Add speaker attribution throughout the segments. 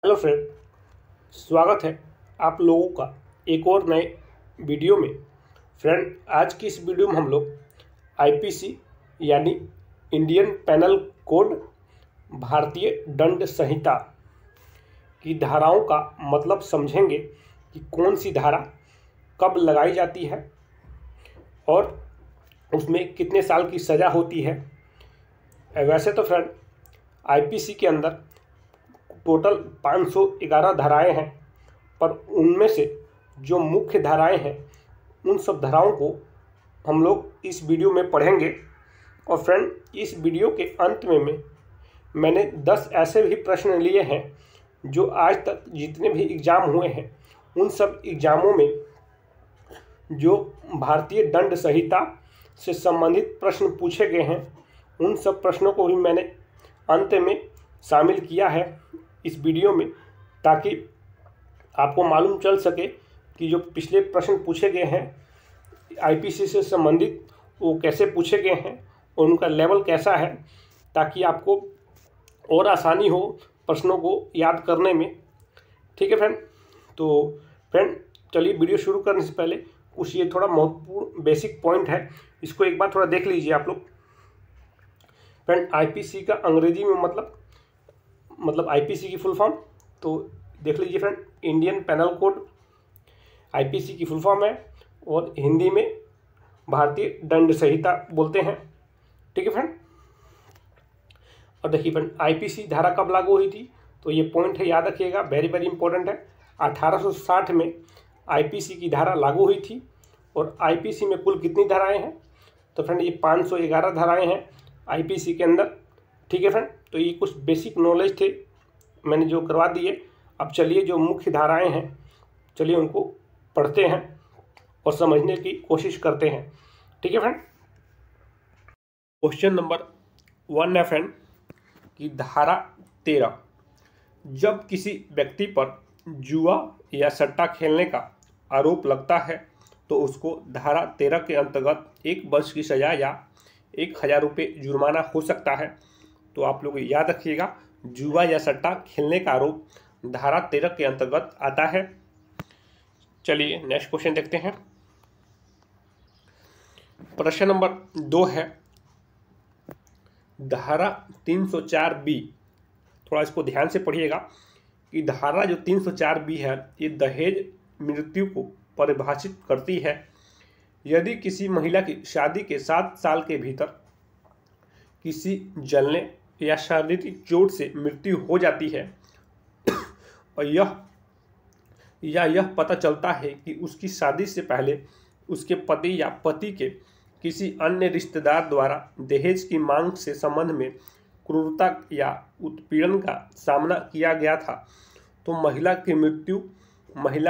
Speaker 1: Hello friend, स्वागत है आप लोगों का एक और नए वीडियो में। फ्रेंड, आज की इस वीडियो में हम लोग आईपीसी यानी इंडियन पेनल कोड, भारतीय दंड संहिता की धाराओं का मतलब समझेंगे कि कौन सी धारा कब लगाई जाती है और उसमें कितने साल की सज़ा होती है। वैसे तो फ्रेंड, आईपीसी के अंदर टोटल 511 धाराएं हैं, पर उनमें से जो मुख्य धाराएं हैं उन सब धाराओं को हम लोग इस वीडियो में पढ़ेंगे। और फ्रेंड, इस वीडियो के अंत में मैंने 10 ऐसे भी प्रश्न लिए हैं जो आज तक जितने भी एग्ज़ाम हुए हैं उन सब एग्ज़ामों में जो भारतीय दंड संहिता से संबंधित प्रश्न पूछे गए हैं उन सब प्रश्नों को भी मैंने अंत में शामिल किया है इस वीडियो में, ताकि आपको मालूम चल सके कि जो पिछले प्रश्न पूछे गए हैं आईपीसी से संबंधित वो कैसे पूछे गए हैं और उनका लेवल कैसा है, ताकि आपको और आसानी हो प्रश्नों को याद करने में। ठीक है फ्रेंड, तो फ्रेंड चलिए वीडियो शुरू करने से पहले कुछ ये थोड़ा महत्वपूर्ण बेसिक पॉइंट है, इसको एक बार थोड़ा देख लीजिए आप लोग। फ्रेंड, आईपीसी का अंग्रेजी में मतलब आईपीसी की फुल फॉर्म तो देख लीजिए friend, Indian penal code IPC की फुल फॉर्म है और हिंदी में भारतीय दंड संहिता बोलते हैं। ठीक है फ्रेंड, और देखिए फ्रेंड, आईपीसी धारा कब लागू हुई थी, तो ये पॉइंट है, याद रखिएगा, वेरी वेरी इंपॉर्टेंट है। 1860 में आईपीसी की धारा लागू हुई थी। और आईपीसी में कुल कितनी धाराएं हैं, तो फ्रेंड ये 511 धाराएं हैं आईपीसी के अंदर। ठीक है फ्रेंड, तो ये कुछ बेसिक नॉलेज थे मैंने जो करवा दिए। अब चलिए जो मुख्य धाराएं हैं चलिए उनको पढ़ते हैं और समझने की कोशिश करते हैं। ठीक है फ्रेंड, क्वेश्चन नंबर 1 है फ्रेंड कि धारा 13, जब किसी व्यक्ति पर जुआ या सट्टा खेलने का आरोप लगता है तो उसको धारा 13 के अंतर्गत 1 वर्ष की सज़ा या 1000 रुपये जुर्माना हो सकता है। तो आप लोग याद रखिएगा, जुआ या सट्टा खेलने का आरोप धारा 13 के अंतर्गत आता है। चलिए नेक्स्ट क्वेश्चन देखते हैं। प्रश्न नंबर 2 है धारा 304B, थोड़ा इसको ध्यान से पढ़िएगा कि धारा जो 304B है ये दहेज मृत्यु को परिभाषित करती है। यदि किसी महिला की शादी के 7 साल के भीतर किसी जलने या शारीरिक चोट से मृत्यु हो जाती है और यह पता चलता है कि उसकी शादी से पहले उसके पति या पति के किसी अन्य रिश्तेदार द्वारा दहेज की मांग से संबंध में क्रूरता या उत्पीड़न का सामना किया गया था, तो महिला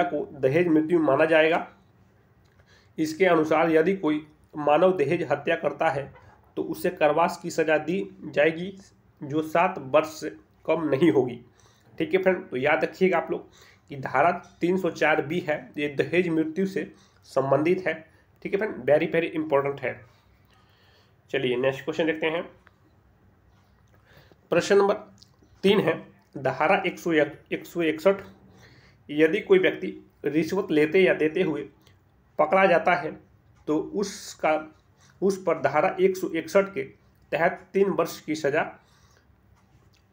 Speaker 1: को दहेज मृत्यु माना जाएगा। इसके अनुसार यदि कोई मानव दहेज हत्या करता है तो उसे कारावास की सज़ा दी जाएगी जो 7 वर्ष से कम नहीं होगी। ठीक है फ्रेंड, तो याद रखिएगा आप लोग कि धारा 304B है ये दहेज मृत्यु से संबंधित है। ठीक है फ्रेंड, वेरी वेरी इंपॉर्टेंट है। चलिए नेक्स्ट क्वेश्चन देखते हैं। प्रश्न नंबर 3 है धारा 161, यदि कोई व्यक्ति रिश्वत लेते या देते हुए पकड़ा जाता है तो उस पर धारा 161 के तहत 3 वर्ष की सज़ा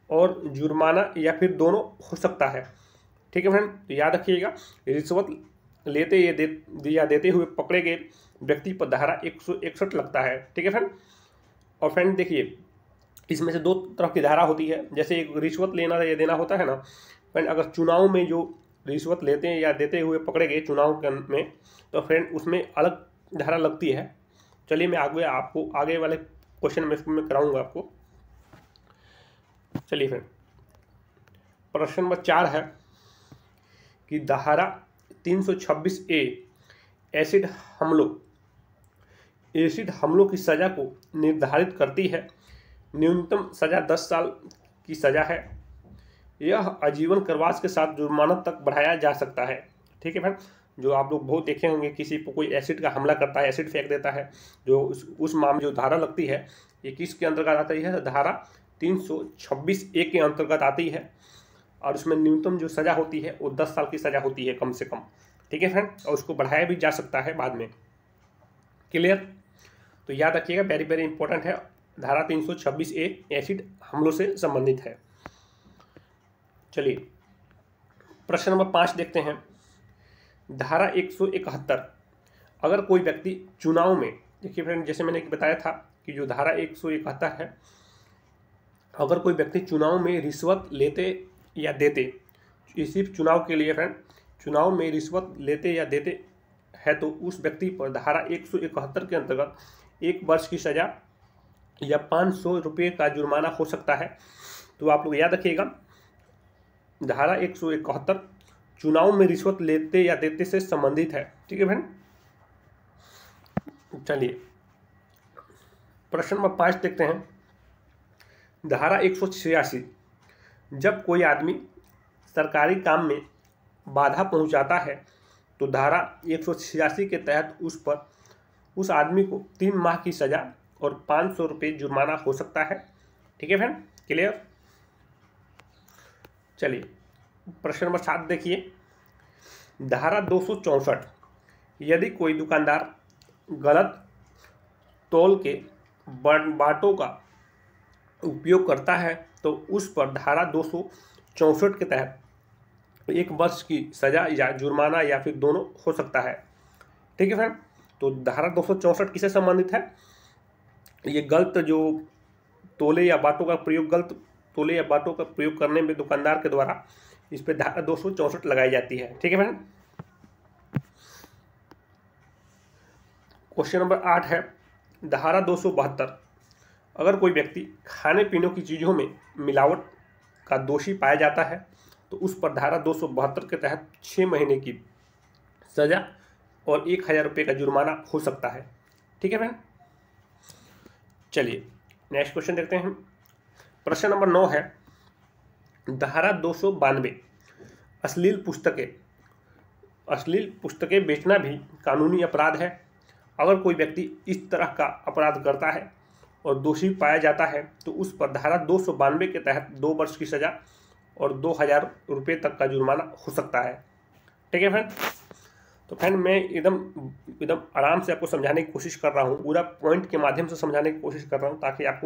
Speaker 1: और जुर्माना या फिर दोनों हो सकता है। ठीक है फ्रेंड, तो याद रखिएगा, रिश्वत लेते या देते हुए पकड़े गए व्यक्ति पर धारा 161 लगता है। ठीक है फ्रेंड, और फ्रेंड देखिए इसमें से 2 तरह की धारा होती है। जैसे एक रिश्वत लेना या देना होता है ना फ्रेंड, अगर चुनाव में जो रिश्वत लेते हैं या देते हुए पकड़े गए चुनाव में, तो फ्रेंड उसमें अलग धारा लगती है। चलिए मैं आपको आगे वाले क्वेश्चन में कराऊंगा आपको। चलिए फ्रेंड, प्रश्न नंबर 4 है कि धारा 326A एसिड हमलों की सज़ा को निर्धारित करती है। न्यूनतम सज़ा 10 साल की सज़ा है। यह आजीवन कारावास के साथ जुर्माना तक बढ़ाया जा सकता है। ठीक है फ्रेंड, जो आप लोग बहुत देखे होंगे, किसी पर कोई एसिड का हमला करता है, एसिड फेंक देता है, जो उस मामले जो धारा लगती है ये किसके अंतर्गत आती है, धारा 326A के अंतर्गत आती है। और उसमें न्यूनतम जो सज़ा होती है वो 10 साल की सज़ा होती है कम से कम। ठीक है फ्रेंड, और उसको बढ़ाया भी जा सकता है बाद में। क्लियर? तो याद रखिएगा, वेरी वेरी इंपॉर्टेंट है। धारा 326A एसिड हमलों से संबंधित है। चलिए प्रश्न नंबर 5 देखते हैं। धारा 171, अगर कोई व्यक्ति चुनाव में, देखिए फ्रेंड जैसे मैंने बताया था कि जो धारा 171 है, अगर कोई व्यक्ति चुनाव में रिश्वत लेते या देते, ये सिर्फ चुनाव के लिए फ्रेंड, चुनाव में रिश्वत लेते या देते है तो उस व्यक्ति पर धारा 171 के अंतर्गत 1 वर्ष की सज़ा या 500 रुपये का जुर्माना हो सकता है। तो आप लोग याद रखिएगा, धारा 171 चुनाव में रिश्वत लेते या देते से संबंधित है। ठीक है फ्रेंड। चलिए प्रश्न नंबर 5 देखते हैं। धारा 186, जब कोई आदमी सरकारी काम में बाधा पहुंचाता है तो धारा 186 के तहत उस आदमी को 3 माह की सज़ा और 500 रुपये जुर्माना हो सकता है। ठीक है फ्रेंड, क्लियर? चलिए प्रश्न नंबर 7 देखिए। धारा 264, यदि कोई दुकानदार गलत तौल के बाटों का उपयोग करता है तो उस पर धारा 264 के तहत 1 वर्ष की सज़ा या जुर्माना या फिर दोनों हो सकता है। ठीक है फ्रेंड, तो धारा 264 किससे संबंधित है? ये गलत जो तोले या बाटों का प्रयोग, गलत तोले या बाटों का प्रयोग करने में दुकानदार के द्वारा इस पर धारा 264 लगाई जाती है। ठीक है फ्रेंड। क्वेश्चन नंबर 8 है धारा 272, अगर कोई व्यक्ति खाने पीने की चीज़ों में मिलावट का दोषी पाया जाता है तो उस पर धारा 272 के तहत 6 महीने की सज़ा और 1000 रुपये का जुर्माना हो सकता है। ठीक है फ्रेंड। चलिए नेक्स्ट क्वेश्चन देखते हैं। प्रश्न नंबर 9 है धारा 292, अश्लील पुस्तकें बेचना भी कानूनी अपराध है। अगर कोई व्यक्ति इस तरह का अपराध करता है और दोषी पाया जाता है तो उस पर धारा 292 के तहत 2 वर्ष की सज़ा और 2000 रुपये तक का जुर्माना हो सकता है। ठीक है फ्रेंड। तो फ्रेंड मैं एकदम आराम से आपको समझाने की कोशिश कर रहा हूँ, पूरा पॉइंट के माध्यम से समझाने की कोशिश कर रहा हूँ ताकि आप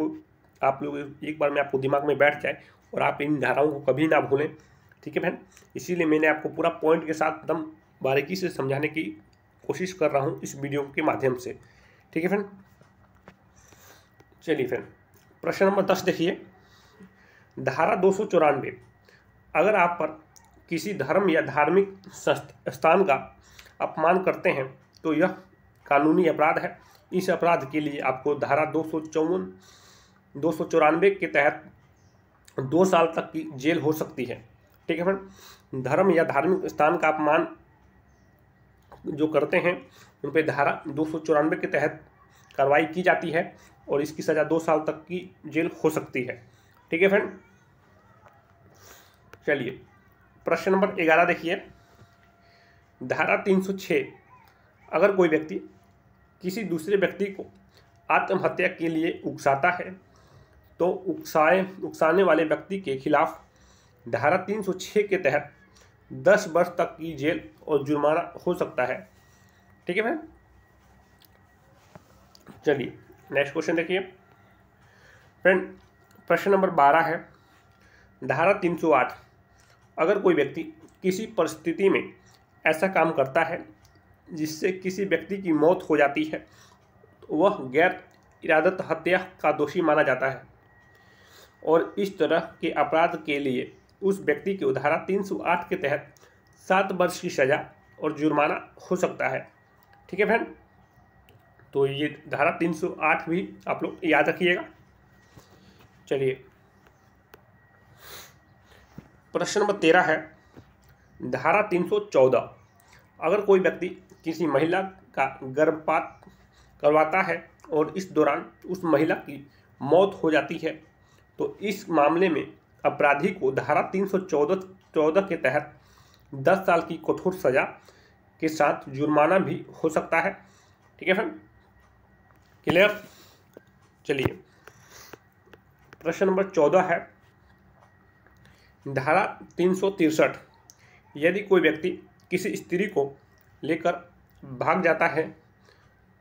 Speaker 1: लोग एक बार में आपको दिमाग में बैठ जाए और आप इन धाराओं को कभी ना भूलें। ठीक है फ्रेंड, इसीलिए मैंने आपको पूरा पॉइंट के साथ एकदम बारीकी से समझाने की कोशिश कर रहा हूँ इस वीडियो के माध्यम से। ठीक है फ्रेंड। चलिए फ्रेंड प्रश्न नंबर 10 देखिए। धारा 294, अगर आप पर किसी धर्म या धार्मिक स्थान का अपमान करते हैं तो यह कानूनी अपराध है। इस अपराध के लिए आपको धारा 294 के तहत 2 साल तक की जेल हो सकती है। ठीक है फ्रेंड। धर्म या धार्मिक स्थान का अपमान जो करते हैं उन पर धारा 294 के तहत कार्रवाई की जाती है और इसकी सज़ा 2 साल तक की जेल हो सकती है। ठीक है फ्रेंड। चलिए प्रश्न नंबर 11 देखिए। धारा 306, अगर कोई व्यक्ति किसी दूसरे व्यक्ति को आत्महत्या के लिए उकसाता है तो उकसाने वाले व्यक्ति के खिलाफ धारा 306 के तहत 10 वर्ष तक की जेल और जुर्माना हो सकता है। ठीक है फ्रेंड। चलिए नेक्स्ट क्वेश्चन देखिए फ्रेंड। प्रश्न नंबर 12 है धारा 308, अगर कोई व्यक्ति किसी परिस्थिति में ऐसा काम करता है जिससे किसी व्यक्ति की मौत हो जाती है तो वह गैर इरादत हत्या का दोषी माना जाता है और इस तरह के अपराध के लिए उस व्यक्ति को धारा 308 के तहत 7 वर्ष की सज़ा और जुर्माना हो सकता है। ठीक है फ्रेंड। तो ये धारा 308 भी आप लोग याद रखिएगा। चलिए प्रश्न नंबर 13 है धारा 314, अगर कोई व्यक्ति किसी महिला का गर्भपात करवाता है और इस दौरान उस महिला की मौत हो जाती है तो इस मामले में अपराधी को धारा 314 के तहत 10 साल की कठोर सजा के साथ जुर्माना भी हो सकता है। ठीक है फ्रेंड, क्लियर। चलिए प्रश्न नंबर 14 है धारा 363, यदि कोई व्यक्ति किसी स्त्री को लेकर भाग जाता है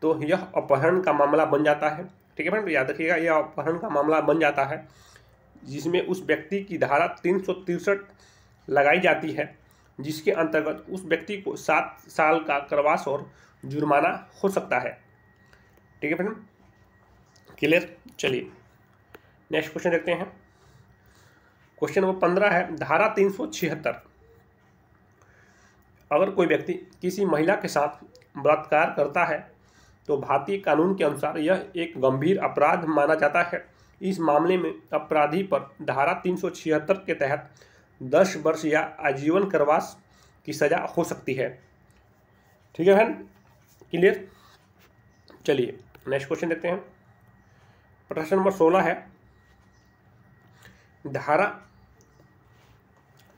Speaker 1: तो यह अपहरण का मामला बन जाता है। ठीक है फ्रेंड, याद रखिएगा, यह अपहरण का मामला बन जाता है, जिसमें उस व्यक्ति की धारा 363 लगाई जाती है, जिसके अंतर्गत उस व्यक्ति को 7 साल का कारावास और जुर्माना हो सकता है। ठीक है फ्रेंड, क्लियर। चलिए नेक्स्ट क्वेश्चन देखते हैं। क्वेश्चन नंबर 15 है, धारा 376, अगर कोई व्यक्ति किसी महिला के साथ बलात्कार करता है तो भारतीय कानून के अनुसार यह एक गंभीर अपराध माना जाता है। इस मामले में अपराधी पर धारा 376 के तहत 10 वर्ष या आजीवन कारावास की सजा हो सकती है। ठीक है बहन, क्लियर। चलिए नेक्स्ट क्वेश्चन देखते हैं। प्रश्न नंबर 16 है, धारा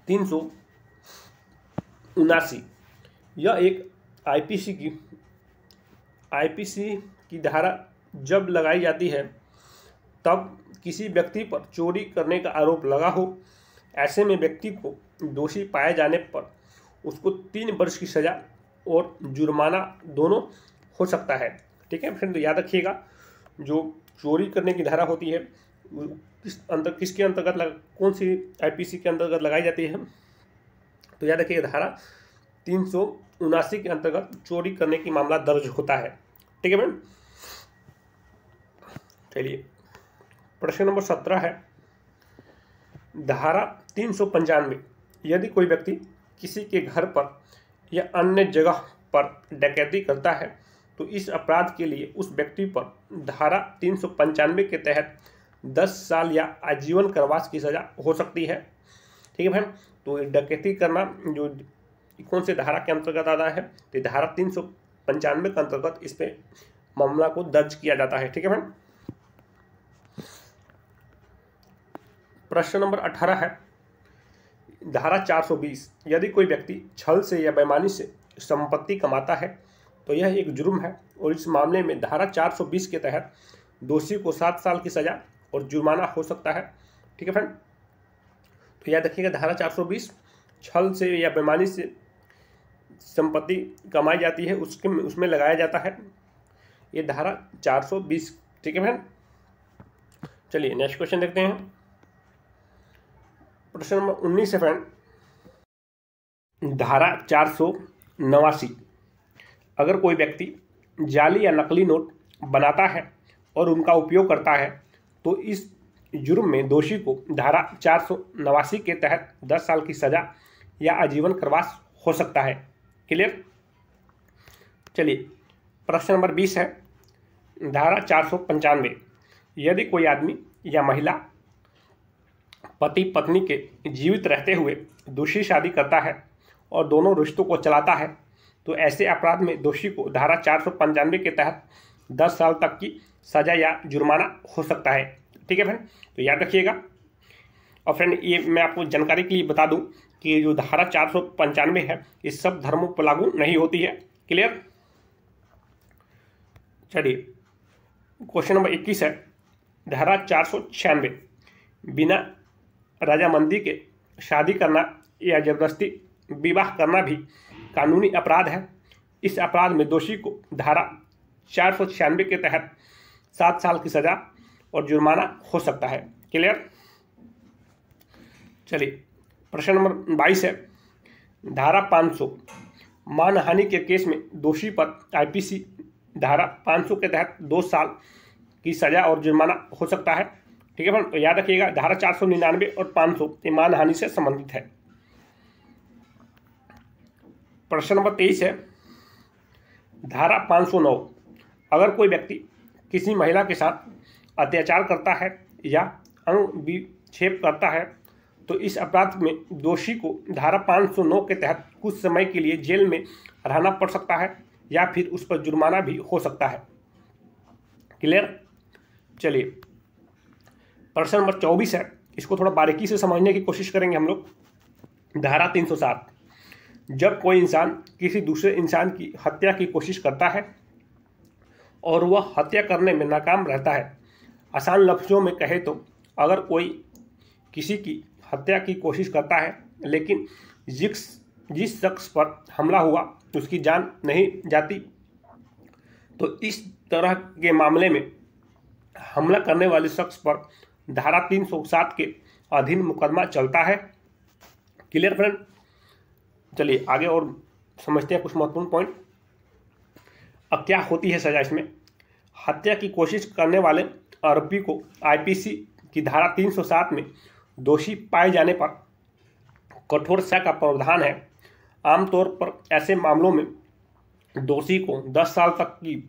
Speaker 1: 379, यह एक आईपीसी की धारा जब लगाई जाती है तब किसी व्यक्ति पर चोरी करने का आरोप लगा हो, ऐसे में व्यक्ति को दोषी पाए जाने पर उसको 3 वर्ष की सज़ा और जुर्माना दोनों हो सकता है। ठीक है फ्रेंड, तो याद रखिएगा, जो चोरी करने की धारा होती है किसके अंतर्गत कौन सी आईपीसी के अंतर्गत लगाई जाती है, तो याद रखिएगा धारा 379 के अंतर्गत चोरी करने की मामला दर्ज होता है। ठीक है मैम। चलिए प्रश्न नंबर 17 है, धारा 395, यदि कोई व्यक्ति किसी के घर पर या अन्य जगह पर डकैती करता है तो इस अपराध के लिए उस व्यक्ति पर धारा 395 के तहत 10 साल या आजीवन कारावास की सज़ा हो सकती है। ठीक है बहन, तो डकैती करना जो कौन से धारा के अंतर्गत आता है, तो धारा 395 के अंतर्गत इस पे मामला को दर्ज किया जाता है। ठीक है बहन। प्रश्न नंबर 18 है, धारा 420, यदि कोई व्यक्ति छल से या बेईमानी से संपत्ति कमाता है तो यह एक जुर्म है और इस मामले में धारा 420 के तहत दोषी को 7 साल की सज़ा और जुर्माना हो सकता है। ठीक है फ्रेंड, तो याद रखिएगा धारा 420 छल से या बेईमानी से संपत्ति कमाई जाती है उसमें लगाया जाता है ये धारा 420। ठीक है फ्रेंड। चलिए नेक्स्ट क्वेश्चन देखते हैं। प्रश्न नंबर 19 है फ्रेंड, धारा 489, अगर कोई व्यक्ति जाली या नकली नोट बनाता है और उनका उपयोग करता है तो इस जुर्म में दोषी को धारा 489 के तहत 10 साल की सज़ा या आजीवन कारावास हो सकता है। क्लियर। चलिए प्रश्न नंबर 20 है, धारा 495, यदि कोई आदमी या महिला पति पत्नी के जीवित रहते हुए दूसरी शादी करता है और दोनों रिश्तों को चलाता है तो ऐसे अपराध में दोषी को धारा 495 के तहत 10 साल तक की सज़ा या जुर्माना हो सकता है। ठीक है फ्रेंड, तो याद रखिएगा। और फ्रेंड ये मैं आपको जानकारी के लिए बता दूं कि जो धारा 495 है इस सब धर्मों पर लागू नहीं होती है। क्लियर। चलिए क्वेश्चन नंबर 21 है, धारा 496, बिना रजामंदी के शादी करना या जबरदस्ती विवाह करना भी कानूनी अपराध है। इस अपराध में दोषी को धारा 496 के तहत 7 साल की सज़ा और जुर्माना हो सकता है। क्लियर। चलिए प्रश्न नंबर 22 है, धारा 500, मानहानि के केस में दोषी पर आईपीसी धारा 500 के तहत 2 साल की सज़ा और जुर्माना हो सकता है। ठीक है फ्रेंड, तो याद रखिएगा धारा 499 और 500 ये मानहानि से संबंधित है। प्रश्न नंबर 23 है, धारा 509, अगर कोई व्यक्ति किसी महिला के साथ अत्याचार करता है या अंग विक्षेप करता है तो इस अपराध में दोषी को धारा 509 के तहत कुछ समय के लिए जेल में रहना पड़ सकता है या फिर उस पर जुर्माना भी हो सकता है। क्लियर। चलिए प्रश्न नंबर 24 है, इसको थोड़ा बारीकी से समझने की कोशिश करेंगे हम लोग। धारा 307, जब कोई इंसान किसी दूसरे इंसान की हत्या की कोशिश करता है और वह हत्या करने में नाकाम रहता है, आसान लफ्ज़ों में कहे तो अगर कोई किसी की हत्या की कोशिश करता है, लेकिन जिस शख्स पर हमला हुआ उसकी जान नहीं जाती, तो इस तरह के मामले में हमला करने वाले शख्स पर धारा 307 के अधीन मुकदमा चलता है। Clear friend? चलिए आगे और समझते हैं कुछ महत्वपूर्ण पॉइंट। अब क्या होती है सजा इसमें? हत्या की कोशिश करने वाले आरोपी को आईपीसी की धारा 307 में दोषी पाए जाने पर कठोर सजा का प्रावधान है। आमतौर पर ऐसे मामलों में दोषी को 10 साल तक की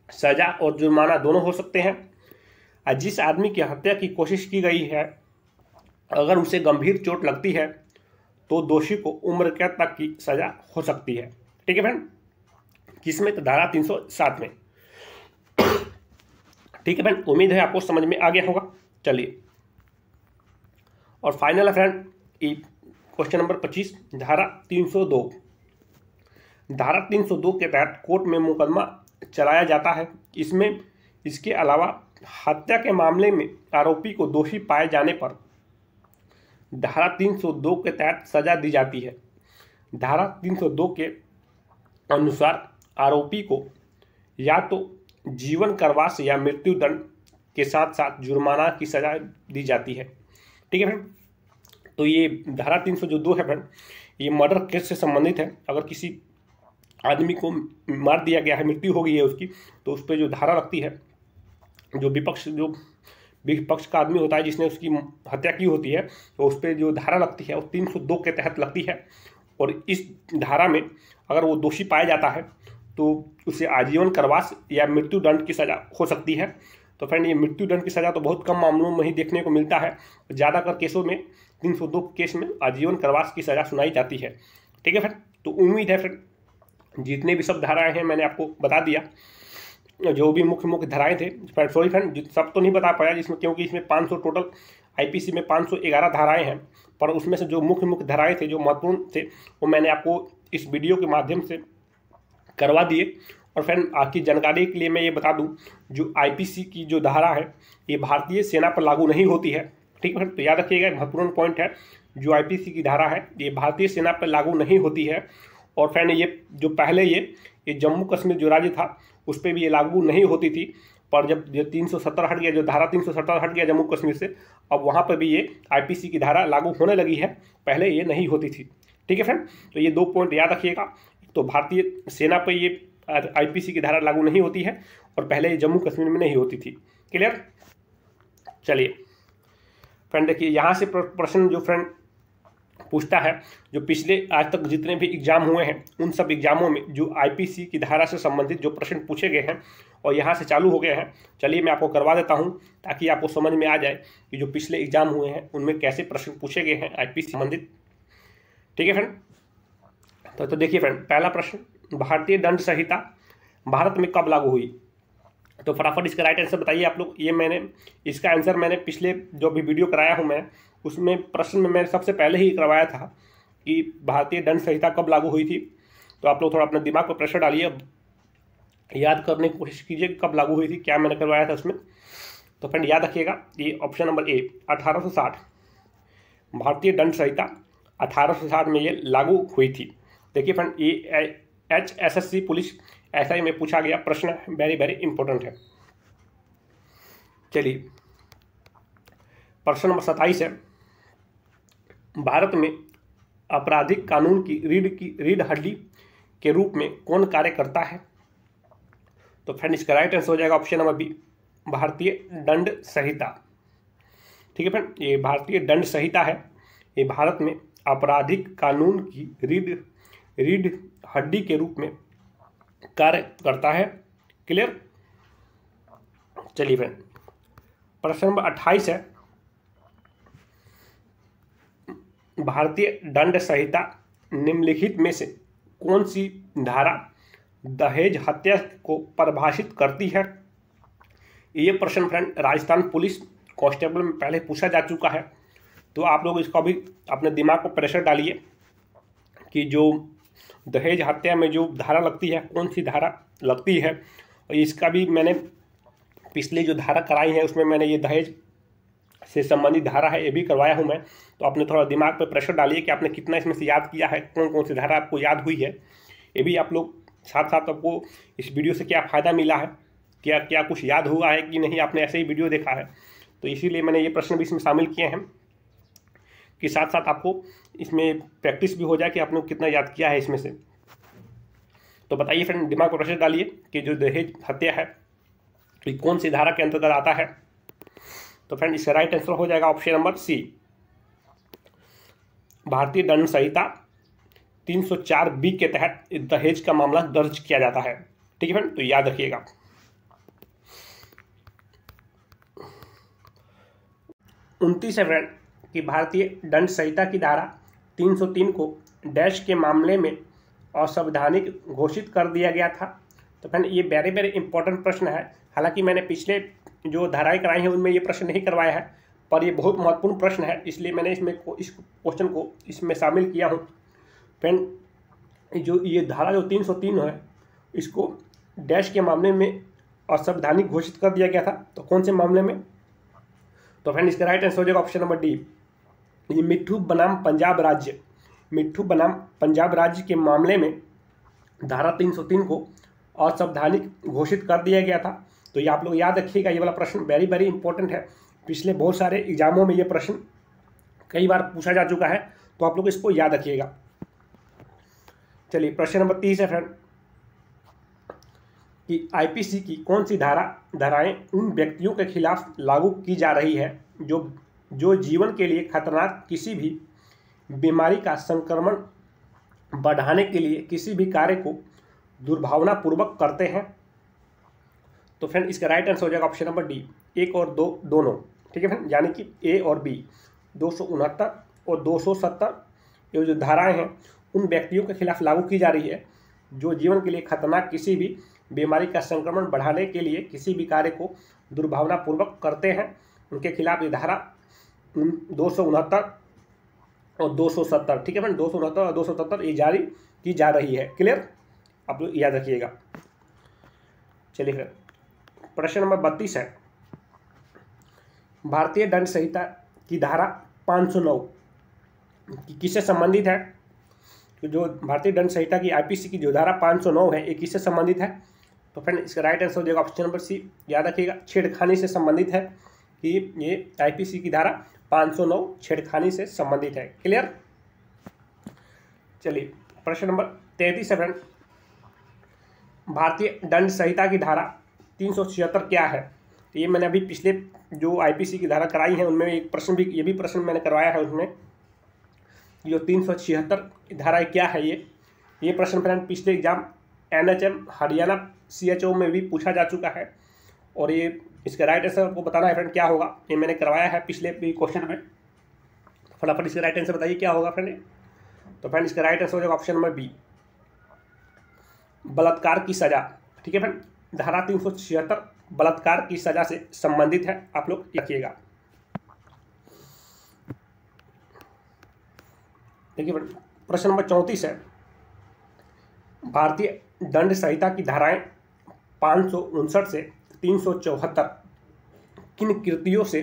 Speaker 1: सजा और जुर्माना दोनों हो सकते हैं। जिस आदमी की हत्या की कोशिश की गई है, अगर उसे गंभीर चोट लगती है तो दोषी को उम्र कैद तक की सजा हो सकती है। ठीक है फ्रेंड? किसमें? तो धारा 307 में। ठीक है फ्रेंड, उम्मीद है आपको समझ में आ गया होगा। चलिए और फाइनल है फ्रेंड क्वेश्चन नंबर 25, धारा 302। धारा 302 के तहत कोर्ट में मुकदमा चलाया जाता है। इसमें इसके अलावा हत्या के मामले में आरोपी को दोषी पाए जाने पर धारा 302 के तहत सजा दी जाती है। धारा 302 के अनुसार आरोपी को या तो जीवन कारावास या मृत्यु दंड के साथ साथ जुर्माना की सजा दी जाती है। ठीक है फ्रेंड? तो ये धारा 302 है फ्रेंड, ये मर्डर केस से संबंधित है। अगर किसी आदमी को मार दिया गया है, मृत्यु हो गई है उसकी, तो उस पर जो धारा लगती है, जो विपक्ष का आदमी होता है जिसने उसकी हत्या की होती है, तो उस पर जो धारा लगती है वो 302 के तहत लगती है। और इस धारा में अगर वो दोषी पाया जाता है तो उसे आजीवन कारावास या मृत्यु दंड की सजा हो सकती है। तो फ्रेंड, ये मृत्यु दंड की सजा तो बहुत कम मामलों में ही देखने को मिलता है। ज़्यादातर केसों में 302 केस में आजीवन कारावास की सजा सुनाई जाती है। ठीक है फ्रेंड? तो उम्मीद है फ्रेंड जितने भी सब धाराएं हैं मैंने आपको बता दिया, जो भी मुख्य धाराएं थे। सॉरी फ्रेंड, सब तो नहीं बता पाया जिसमें, क्योंकि इसमें 500 टोटल आईपीसी में 511 धाराएं हैं, पर उसमें से जो मुख्य धाराएं थे, जो महत्वपूर्ण थे, वो मैंने आपको इस वीडियो के माध्यम से करवा दिए। और फ्रेंड आपकी जानकारी के लिए मैं ये बता दूं, जो आईपीसी की जो धारा है ये भारतीय सेना पर लागू नहीं होती है। ठीक है? तो याद रखिएगा, महत्वपूर्ण पॉइंट है, जो आईपीसी की धारा है ये भारतीय सेना पर लागू नहीं होती है। और फ्रेंड ये जो पहले ये जम्मू कश्मीर जो राज्य था उस पर भी ये लागू नहीं होती थी, पर जब 370 हट गया, जो धारा 370 हट गया जम्मू कश्मीर से, अब वहाँ पर भी ये आईपीसी की धारा लागू होने लगी है, पहले ये नहीं होती थी। ठीक है फ्रेंड? तो ये 2 पॉइंट याद रखिएगा। तो भारतीय सेना पर ये आईपीसी की धारा लागू नहीं होती है और पहले ये जम्मू कश्मीर में नहीं होती थी। क्लियर? चलिए फ्रेंड देखिए, यहाँ से प्रश्न जो फ्रेंड पूछता है, जो पिछले आज तक जितने भी एग्जाम हुए हैं उन सब एग्जामों में जो आईपीसी की धारा से संबंधित जो प्रश्न पूछे गए हैं और यहाँ से चालू हो गए हैं, चलिए मैं आपको करवा देता हूँ ताकि आपको समझ में आ जाए कि जो पिछले एग्जाम हुए हैं उनमें कैसे प्रश्न पूछे गए हैं आईपीसी संबंधित। ठीक है फ्रेंड? तो देखिए फ्रेंड, पहला प्रश्न, भारतीय दंड संहिता भारत में कब लागू हुई? तो फटाफट इसका राइट आंसर बताइए आप लोग। ये इसका आंसर मैंने पिछले जो भी वीडियो कराया हूँ मैं, उसमें प्रश्न में मैंने सबसे पहले ही करवाया था कि भारतीय दंड संहिता कब लागू हुई थी। तो आप लोग थोड़ा अपने दिमाग पर प्रेशर डालिए, याद करने की कोशिश कीजिए कब लागू हुई थी, क्या मैंने करवाया था उसमें। तो फ्रेंड याद रखिएगा, ये ऑप्शन नंबर ए 1860, भारतीय दंड संहिता 1860 में ये लागू हुई थी। देखिए फ्रेंड, ये HSSC पुलिस SI में पूछा गया प्रश्न, वेरी वेरी इंपॉर्टेंट है। चलिए प्रश्न नंबर 27 है, भारत में आपराधिक कानून की रीढ़ हड्डी के रूप में कौन कार्य करता है? तो फ्रेंड इसका राइट आंसर हो जाएगा ऑप्शन नंबर बी, भारतीय दंड संहिता। ठीक है फ्रेंड, ये भारतीय दंड संहिता है, ये भारत में आपराधिक कानून की रीढ़ हड्डी के रूप में कार्य करता है। क्लियर? चलिए फ्रेंड, प्रश्न नंबर 28 है, भारतीय दंड संहिता निम्नलिखित में से कौन सी धारा दहेज हत्या को परिभाषित करती है? ये प्रश्न फ्रेंड राजस्थान पुलिस कांस्टेबल में पहले पूछा जा चुका है, तो आप लोग इसका भी अपने दिमाग को प्रेशर डालिए कि जो दहेज हत्या में जो धारा लगती है कौन सी धारा लगती है। और इसका भी मैंने पिछले जो धारा कराई है उसमें मैंने ये दहेज से संबंधित धारा है, ये भी करवाया हूँ मैं। तो आपने थोड़ा दिमाग पर प्रेशर डालिए कि आपने कितना इसमें से याद किया है, कौन कौन सी धारा आपको याद हुई है। ये भी आप लोग साथ साथ आपको इस वीडियो से क्या फ़ायदा मिला है, क्या क्या कुछ याद हुआ है कि नहीं, आपने ऐसे ही वीडियो देखा है। तो इसीलिए मैंने ये प्रश्न भी इसमें शामिल किए हैं कि साथ साथ आपको इसमें प्रैक्टिस भी हो जाए कि आपने कितना याद किया है इसमें से। तो बताइए फ्रेंड, दिमाग पर प्रेशर डालिए कि जो दहेज हत्या है ये कौन सी धारा के अंतर्गत आता है। तो फ्रेंड इसका राइट आंसर हो जाएगा ऑप्शन नंबर सी, भारतीय दंड संहिता 304B के तहत दहेज का मामला दर्ज किया जाता है। ठीक है फ्रेंड, तो याद रखिएगा। 29 है फ्रेंड कि भारतीय दंड संहिता की धारा 303 को डैश के मामले में असंवैधानिक घोषित कर दिया गया था। तो फ्रेंड ये वेरी वेरी इंपॉर्टेंट प्रश्न है। हालांकि मैंने पिछले जो धाराएं कराई हैं उनमें ये प्रश्न नहीं करवाया है, पर ये बहुत महत्वपूर्ण प्रश्न है, इसलिए मैंने इस क्वेश्चन को इसमें शामिल किया हूँ। फ्रेंड जो ये धारा जो 303 है इसको डैश के मामले में असंवैधानिक घोषित कर दिया गया था। तो कौन से मामले में? तो फ्रेंड इसका राइट आंसर हो जाएगा ऑप्शन नंबर डी, ये मिट्ठू बनाम पंजाब राज्य, मिट्ठू बनाम पंजाब राज्य के मामले में धारा 303 को असंवैधानिक घोषित कर दिया गया था। तो ये आप लोग याद रखिएगा, ये वाला प्रश्न वेरी वेरी इंपॉर्टेंट है। पिछले बहुत सारे एग्जामों में ये प्रश्न कई बार पूछा जा चुका है, तो आप लोग इसको याद रखिएगा। चलिए प्रश्न नंबर 30 है फ्रेंड कि आईपीसी की कौन सी धाराएं उन व्यक्तियों के खिलाफ लागू की जा रही है जो जीवन के लिए खतरनाक किसी भी बीमारी का संक्रमण बढ़ाने के लिए किसी भी कार्य को दुर्भावनापूर्वक करते हैं। तो फ्रेंड इसका राइट आंसर हो जाएगा ऑप्शन नंबर डी, 1 और 2 दोनों। ठीक है फ्रेंड, यानी कि ए और बी 269 और 270 ये जो धाराएं हैं उन व्यक्तियों के खिलाफ लागू की जा रही है जो जीवन के लिए खतरनाक किसी भी बीमारी का संक्रमण बढ़ाने के लिए किसी भी कार्य को दुर्भावनापूर्वक करते हैं। उनके खिलाफ ये धारा 269 और 270, ठीक है फ्रेंड, 269 और 270 ये जारी की जा रही है। क्लियर, आप लोग याद रखिएगा। चलिए फिर प्रश्न नंबर 32 है, भारतीय दंड संहिता की धारा 509 किससे संबंधित है? तो जो भारतीय दंड संहिता की आईपीसी की जो धारा 509 है ये किससे संबंधित है? तो फ्रेंड इसका राइट आंसर हो जाएगा ऑप्शन नंबर सी, याद रखिएगा, छेड़खानी से संबंधित है कि ये आईपीसी की धारा 509 छेड़खानी से संबंधित है। क्लियर। चलिए प्रश्न नंबर 33 है फ्रेंड, भारतीय दंड संहिता की धारा 376 क्या है? तो ये मैंने अभी पिछले जो आईपीसी की धारा कराई है उनमें एक प्रश्न भी, ये भी प्रश्न मैंने करवाया है उसमें, जो 376 धारा क्या है ये प्रश्न फ्रेंड पिछले एग्जाम NHM हरियाणा CHO में भी पूछा जा चुका है। और ये इसका राइट आंसर आपको बताना है फ्रेंड क्या होगा, ये मैंने करवाया है पिछले भी क्वेश्चन में। फटाफट इसका राइट आंसर बताइए क्या होगा फ्रेंड। तो फ्रेंड इसका राइट आंसर हो जाएगा ऑप्शन नंबर बी, बलात्कार की सजा। ठीक है फ्रेंड, धारा 376 बलात्कार की सजा से संबंधित है, आप लोग रखिएगा। देखिए फ्रेंड प्रश्न नंबर 34 है, भारतीय दंड संहिता की धाराएं 559 से 374 किन कृतियों से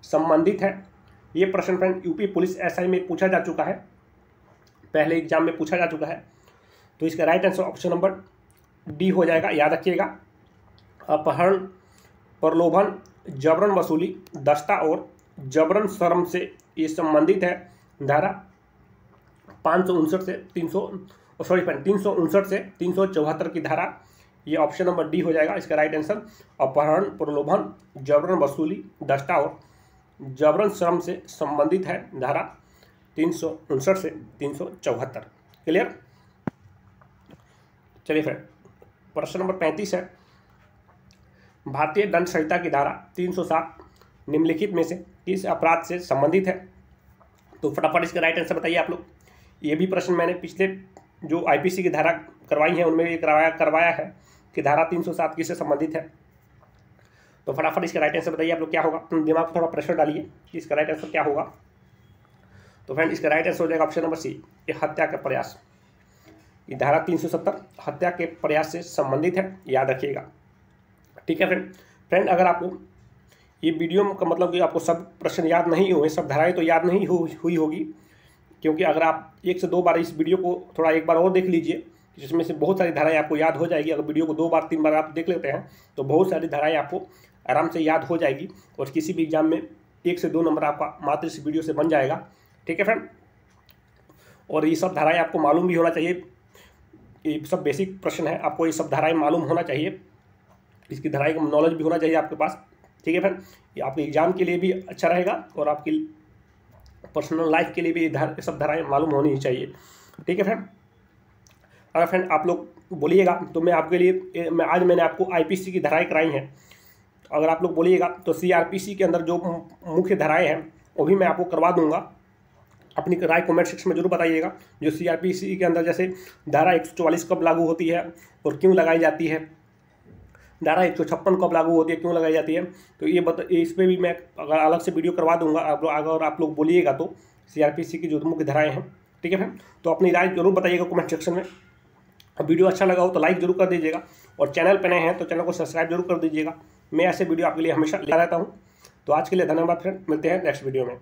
Speaker 1: संबंधित है? ये प्रश्न फ्रेंड यूपी पुलिस SI में पूछा जा चुका है, पहले एग्जाम में पूछा जा चुका है। तो इसका right answer option number D हो जाएगा, याद रखिएगा। अपहरण, प्रलोभन, जबरन वसूली, दस्ता और जबरन शर्म से ये संबंधित है। धारा 559 से 359 से 374 की धारा, ये ऑप्शन नंबर डी हो जाएगा इसका राइट आंसर। अपहरण, प्रलोभन, जबरन वसूली, दस्ता और जबरन श्रम से संबंधित है धारा 359 से 374। क्लियर। चलिए फ्रेंड प्रश्न नंबर 35 है, भारतीय दंड संहिता की धारा 307 निम्नलिखित में से किस अपराध से संबंधित है? तो फटाफट इसका राइट आंसर बताइए आप लोग। ये भी प्रश्न मैंने पिछले जो आईपीसी की धारा करवाई है उनमें ये करवाया है कि धारा 307 किससे संबंधित है। तो फटाफट इसका राइट आंसर बताइए आप लोग क्या होगा, दिमाग पर थोड़ा प्रेशर डालिए कि इसका राइट आंसर क्या होगा। तो फ्रेंड इसका राइट आंसर हो जाएगा ऑप्शन नंबर सी, ये हत्या का प्रयास। ये धारा 370 हत्या के प्रयास से संबंधित है, याद रखिएगा। ठीक है फ्रेंड अगर आपको ये वीडियो का मतलब कि आपको सब प्रश्न याद नहीं हुए, सब धाराएँ तो याद नहीं हुई होगी, क्योंकि अगर आप 1 से 2 बार इस वीडियो को थोड़ा एक बार और देख लीजिए, जिसमें से बहुत सारी धाराएँ आपको याद हो जाएगी। अगर वीडियो को 2 बार 3 बार आप देख लेते हैं तो बहुत सारी धाराएँ आपको आराम से याद हो जाएगी और किसी भी एग्जाम में 1 से 2 नंबर आपका मात्र इस वीडियो से बन जाएगा। ठीक है फ्रेंड, और ये सब धाराएँ आपको मालूम भी होना चाहिए। ये सब बेसिक प्रश्न है, आपको ये सब धाराएँ मालूम होना चाहिए, इसकी धाराएँ का नॉलेज भी होना चाहिए आपके पास। ठीक है फ्रेंड, ये आपके एग्जाम के लिए भी अच्छा रहेगा और आपकी पर्सनल लाइफ के लिए भी ये सब धाराएँ मालूम होनी चाहिए। ठीक है फ्रेंड, अगर फ्रेंड आप लोग बोलिएगा तो मैं आपके लिए मैंने आपको आईपीसी की धाराएँ कराई हैं। अगर आप लोग बोलिएगा तो सीआरपीसी के अंदर जो मुख्य धाराएँ हैं वो भी मैं आपको करवा दूंगा। अपनी राय कमेंट सेक्शन में जरूर बताइएगा। जो सीआरपीसी के अंदर जैसे धारा 144 कब लागू होती है और क्यों लगाई जाती है, धारा 156 कब लागू होती है, क्यों लगाई जाती है, तो ये इस पर भी मैं अगर अलग से वीडियो करवा दूंगा। अगर आप लोग बोलिएगा तो सीआरपीसी की जो मुख्य धाराएँ हैं। ठीक है फ्रेंड, तो अपनी राय जरूर बताइएगा कमेंट सेक्शन में। वीडियो अच्छा लगा हो तो लाइक जरूर कर दीजिएगा और चैनल पर नए हैं तो चैनल को सब्सक्राइब जरूर कर दीजिएगा। मैं ऐसे वीडियो आपके लिए हमेशा लेता रहता हूँ। तो आज के लिए धन्यवाद फ्रेंड, मिलते हैं नेक्स्ट वीडियो में।